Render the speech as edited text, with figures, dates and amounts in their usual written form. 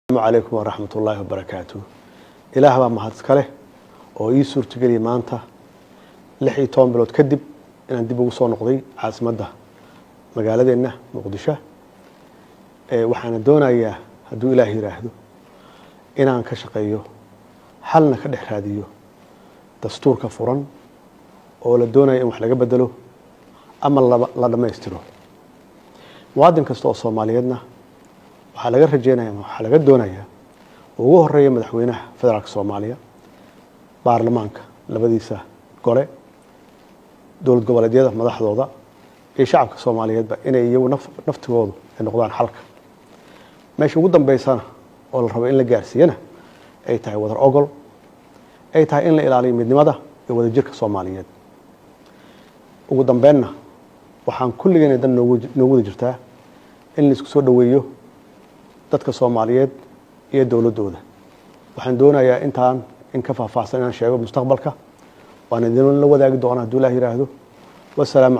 السلام عليكم ورحمة الله وبركاته. إله ما هتسكله أو يسور تجري مانته لحي توم بلود كدب إن عندي بوصون نقضي عاصمة ده مقالة إنه مقدشة وحنا دونا إياه هدو إلهي راهدو إن عن كشقيه حلنا كده هاديو دستور كفران أو لدونا إن وحنا بدله أما الله ما يستره وادن كستو الصوماليين waxaa laga rajeynayaa waxaa laga doonayaa ugu horeeya madaxweynaha federaalka Soomaaliya baarlamaanka labadiisa gole dowlad goboleedyada madaxdooda iyo shacabka Soomaaliyeedba inay iyagu naftigoodu ay noqdaan xalka meesha ugu dambeysana oo la rabo in la gaarsiiyana ay tahay wadar ogol ay tahay in la ilaaliyo midnimada iyo wadajirka Soomaaliyeed ugu dambeynna waxaan kulligeena dan noogu jirtaa in la isku soo dhaweeyo dadka Soomaaliyeed iyo dawladooda waxaan doonayaa intaan in ka faahfaahsan inaan sheego mustaqbalka waan idin la wadaagi doonaa haduu Ilaahay yiraahdo wassalaamu